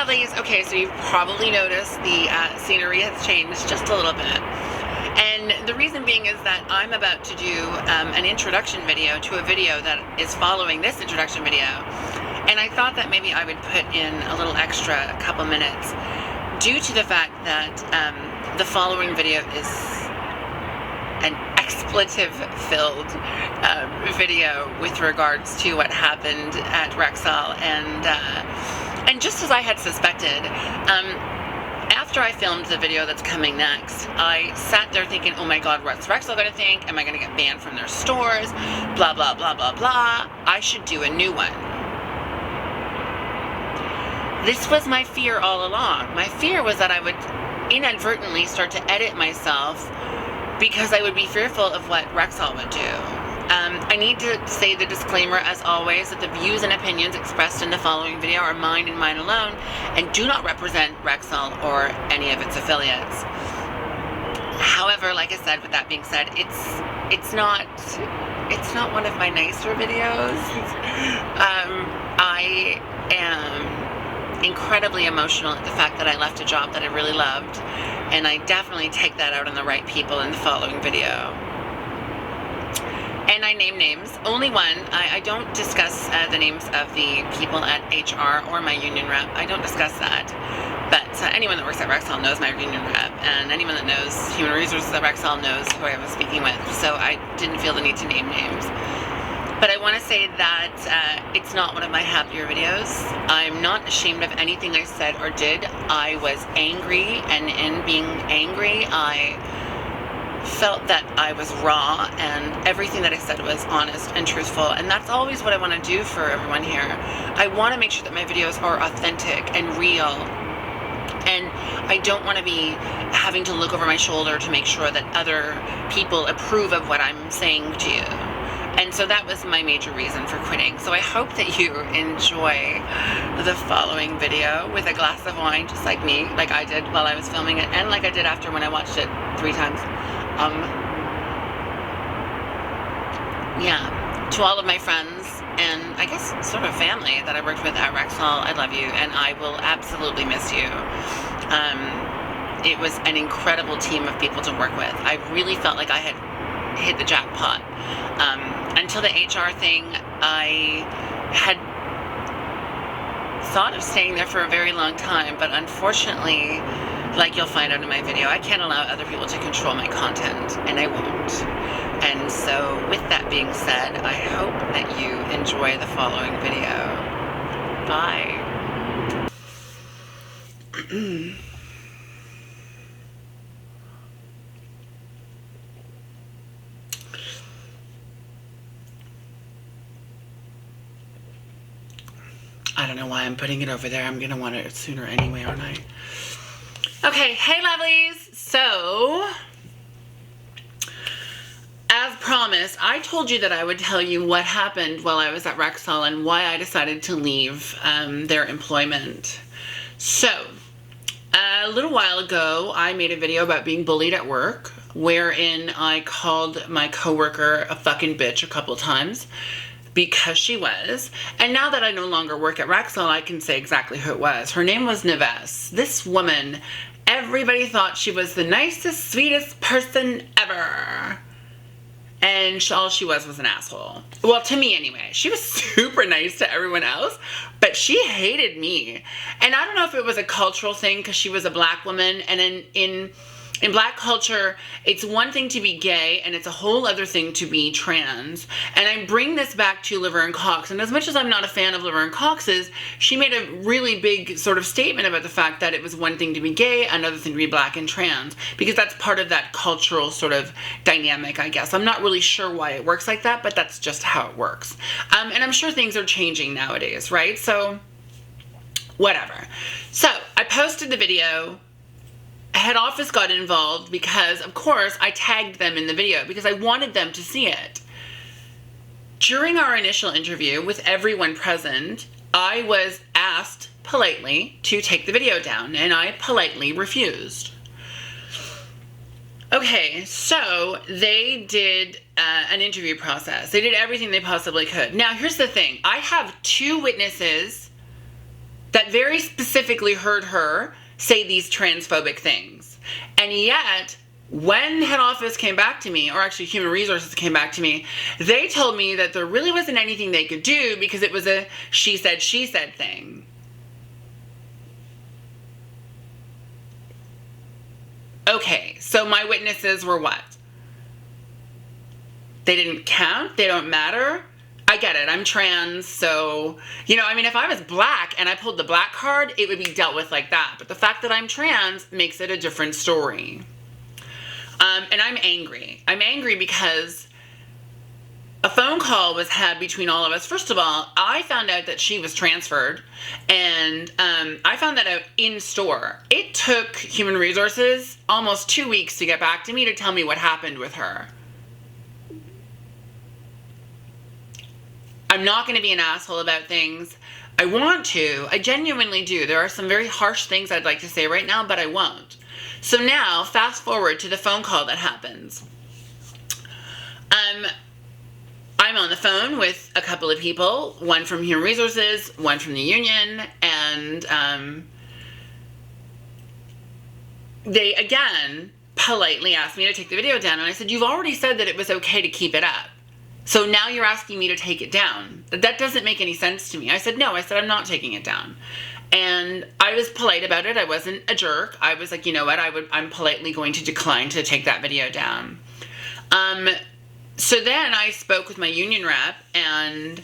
lovelies. Okay, so you've probably noticed the scenery has changed just a little bit. And the reason being is that I'm about to do an introduction video to a video that is following this introduction video. And I thought that maybe I would put in a little extra couple minutes due to the fact that the following video is an expletive-filled video with regards to what happened at Rexall, and just as I had suspected, after I filmed the video that's coming next, I sat there thinking, oh my god, what's Rexall gonna think? Am I gonna get banned from their stores? Blah, blah, blah, blah, blah. I should do a new one. This was my fear all along. My fear was that I would inadvertently start to edit myself because I would be fearful of what Rexall would do. I need to say the disclaimer, as always, that the views and opinions expressed in the following video are mine and mine alone, and do not represent Rexall or any of its affiliates. However, like I said, with that being said, it's not one of my nicer videos. I am incredibly emotional at the fact that I left a job that I really loved, and I definitely take that out on the right people in the following video. And I name names, only one. I don't discuss the names of the people at HR or my union rep. I don't discuss that. But anyone that works at Rexall knows my union rep, and anyone that knows human resources at Rexall knows who I was speaking with. So I didn't feel the need to name names. But I want to say that it's not one of my happier videos. I'm not ashamed of anything I said or did. I was angry, and in being angry, I felt that I was raw, and everything that I said was honest and truthful, and that's always what I want to do for everyone here. I want to make sure that my videos are authentic and real, and I don't want to be having to look over my shoulder to make sure that other people approve of what I'm saying to you. And so that was my major reason for quitting. So I hope that you enjoy the following video with a glass of wine, just like me, like I did while I was filming it, and like I did after when I watched it 3 times. Yeah, to all of my friends and I guess sort of family that I worked with at Rexall, I love you, and I will absolutely miss you. It was an incredible team of people to work with. I really felt like I had hit the jackpot. Until the HR thing, I had thought of staying there for a very long time, but unfortunately, like you'll find out in my video, I can't allow other people to control my content, and I won't. And so, with that being said, I hope that you enjoy the following video. Bye. I don't know why I'm putting it over there. I'm gonna want it sooner anyway, aren't I? Okay, hey lovelies. So, as promised, I told you that I would tell you what happened while I was at Rexall and why I decided to leave their employment. So, a little while ago, I made a video about being bullied at work, wherein I called my coworker a fucking bitch a couple times, because she was. And now that I no longer work at Rexall, I can say exactly who it was. Her name was Neves. This woman, everybody thought she was the nicest, sweetest person ever. And all she was an asshole. Well, to me anyway. She was super nice to everyone else, but she hated me. And I don't know if it was a cultural thing because she was a black woman, and in black culture, it's one thing to be gay and it's a whole other thing to be trans. And I bring this back to Laverne Cox. And as much as I'm not a fan of Laverne Cox's, she made a really big sort of statement about the fact that it was one thing to be gay, another thing to be black and trans, because that's part of that cultural sort of dynamic, I guess. I'm not really sure why it works like that, but that's just how it works. And I'm sure things are changing nowadays, right? So, whatever. So, I posted the video. Head office got involved because, of course, I tagged them in the video because I wanted them to see it. During our initial interview with everyone present, I was asked politely to take the video down, and I politely refused. Okay, so they did an interview process. They did everything they possibly could. Now, here's the thing. I have 2 witnesses that very specifically heard her say these transphobic things. And yet, when head office came back to me, or actually human resources came back to me, they told me that there really wasn't anything they could do because it was a she said thing. Okay, so my witnesses were what? They didn't count? They don't matter? I get it. I'm trans, so, if I was black and I pulled the black card, it would be dealt with like that. But the fact that I'm trans makes it a different story. And I'm angry. I'm angry because a phone call was had between all of us. First of all, I found out that she was transferred, and I found that out in store. It took human resources almost 2 weeks to get back to me to tell me what happened with her. I'm not going to be an asshole about things. I want to. I genuinely do. There are some very harsh things I'd like to say right now, but I won't. So now, fast forward to the phone call that happens. I'm on the phone with a couple of people, one from Human Resources, one from the union, and they, again, politely asked me to take the video down, and I said, you've already said that it was okay to keep it up. So now you're asking me to take it down. That doesn't make any sense to me. I said, no. I said, I'm not taking it down. And I was polite about it. I wasn't a jerk. I was like, you know what? I'm politely going to decline to take that video down. So then I spoke with my union rep, and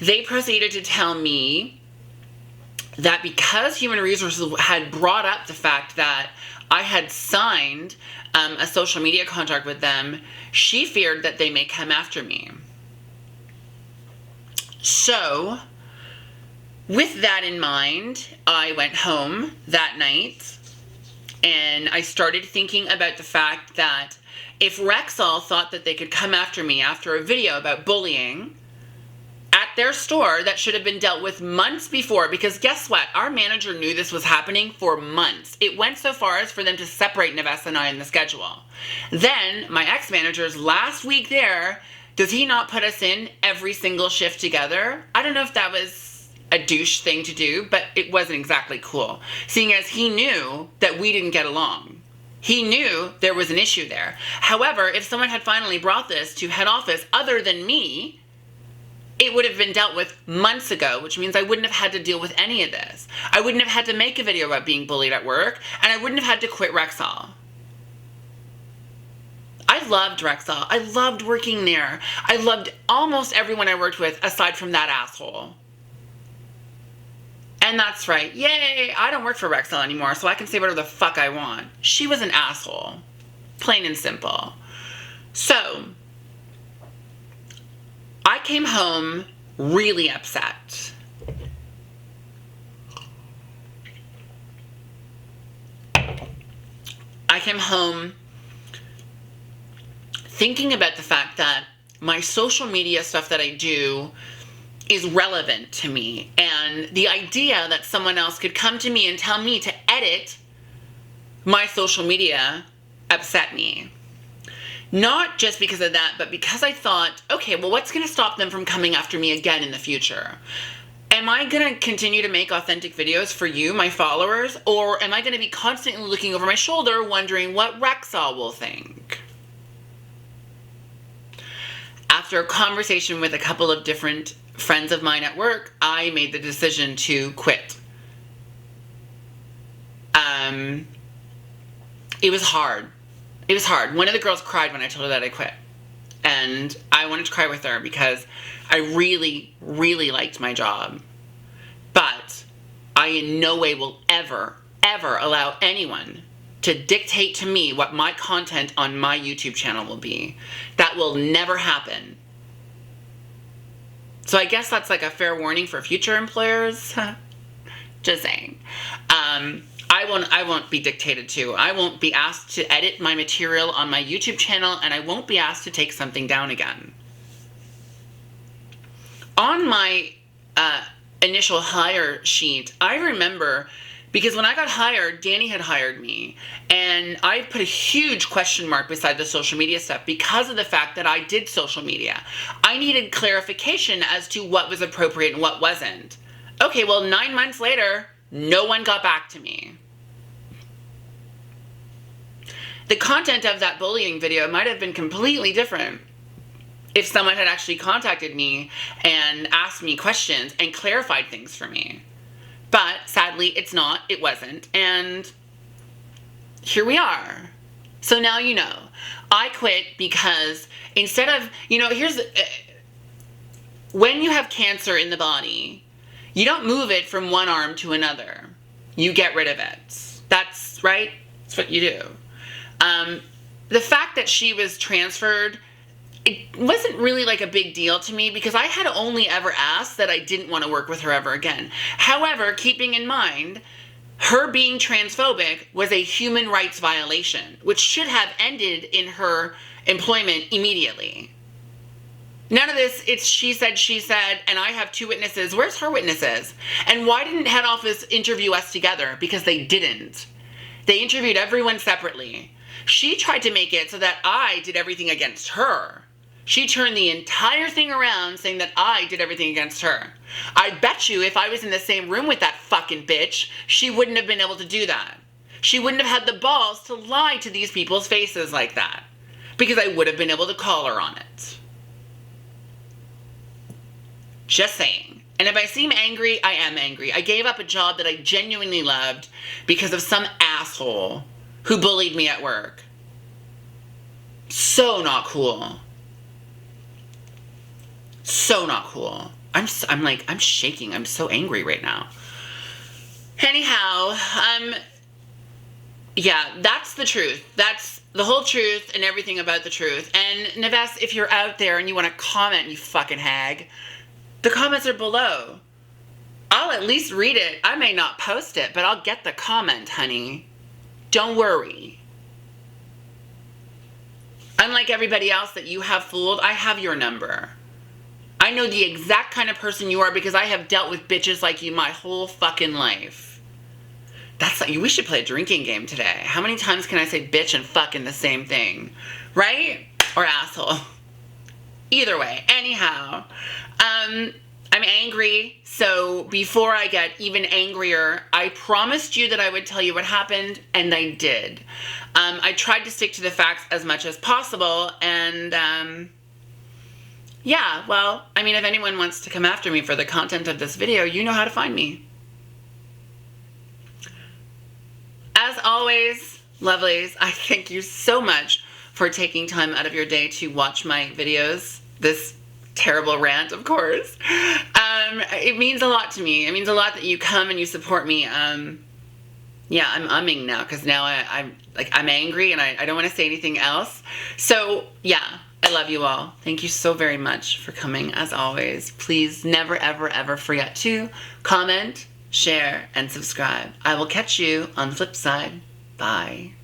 they proceeded to tell me that because Human Resources had brought up the fact that I had signed a social media contract with them, she feared that they may come after me. So, with that in mind, I went home that night, and I started thinking about the fact that if Rexall thought that they could come after me after a video about bullying at their store, that should have been dealt with months before, because guess what? Our manager knew this was happening for months. It went so far as for them to separate Nevessa and I in the schedule. Then, my ex-manager's last week there, does he not put us in every single shift together? I don't know if that was a douche thing to do, but it wasn't exactly cool, seeing as he knew that we didn't get along. He knew there was an issue there. However, if someone had finally brought this to head office other than me, it would have been dealt with months ago, which means I wouldn't have had to deal with any of this. I wouldn't have had to make a video about being bullied at work, and I wouldn't have had to quit Rexall. I loved Rexall. I loved working there. I loved almost everyone I worked with aside from that asshole. And that's right. Yay, I don't work for Rexall anymore, so I can say whatever the fuck I want. She was an asshole. Plain and simple. So, I came home really upset. I came home thinking about the fact that my social media stuff that I do is relevant to me. And the idea that someone else could come to me and tell me to edit my social media upset me. Not just because of that, but because I thought, okay, well, what's going to stop them from coming after me again in the future? Am I going to continue to make authentic videos for you, my followers, or am I going to be constantly looking over my shoulder wondering what Rexall will think? After a conversation with a couple of different friends of mine at work, I made the decision to quit. It was hard. It was hard. One of the girls cried when I told her that I quit. And I wanted to cry with her because I really, really liked my job. But I in no way will ever, ever allow anyone to dictate to me what my content on my YouTube channel will be. That will never happen. So I guess that's like a fair warning for future employers. Just saying. I won't be dictated to. I won't be asked to edit my material on my YouTube channel, and I won't be asked to take something down again. On my initial hire sheet, I remember, because when I got hired, Danny had hired me, and I put a huge question mark beside the social media stuff because of the fact that I did social media. I needed clarification as to what was appropriate and what wasn't. Okay, well, 9 months later, no one got back to me. The content of that bullying video might have been completely different if someone had actually contacted me and asked me questions and clarified things for me. But sadly, it's not, it wasn't, and here we are. So now you know. I quit because instead of, when you have cancer in the body, you don't move it from one arm to another. You get rid of it. That's right. That's what you do. The fact that she was transferred, it wasn't really like a big deal to me because I had only ever asked that I didn't want to work with her ever again. However, keeping in mind, her being transphobic was a human rights violation, which should have ended in her employment immediately. None of this, it's she said, and I have 2 witnesses. Where's her witnesses? And why didn't head office interview us together? Because they didn't. They interviewed everyone separately. She tried to make it so that I did everything against her. She turned the entire thing around saying that I did everything against her. I bet you if I was in the same room with that fucking bitch, she wouldn't have been able to do that. She wouldn't have had the balls to lie to these people's faces like that. Because I would have been able to call her on it. Just saying. And if I seem angry, I am angry. I gave up a job that I genuinely loved because of some asshole who bullied me at work. So not cool. So not cool. I'm shaking. I'm so angry right now. Anyhow, yeah, that's the truth. That's the whole truth and everything about the truth. And Neves, if you're out there and you want to comment, you fucking hag, the comments are below. I'll at least read it. I may not post it, but I'll get the comment, honey. Don't worry. Unlike everybody else that you have fooled, I have your number. I know the exact kind of person you are because I have dealt with bitches like you my whole fucking life. We should play a drinking game today. How many times can I say bitch and fuck in the same thing? Right? Or asshole. Either way. Anyhow. I'm angry. So before I get even angrier, I promised you that I would tell you what happened, and I did. I tried to stick to the facts as much as possible, and yeah, well, if anyone wants to come after me for the content of this video, you know how to find me. As always, lovelies, I thank you so much for taking time out of your day to watch my videos. This terrible rant, of course. It means a lot to me. It means a lot that you come and you support me. Yeah, I'm umming now because now I'm angry and I don't want to say anything else. So yeah, I love you all. Thank you so very much for coming as always. Please never, ever, ever forget to comment, share, and subscribe. I will catch you on the flip side. Bye.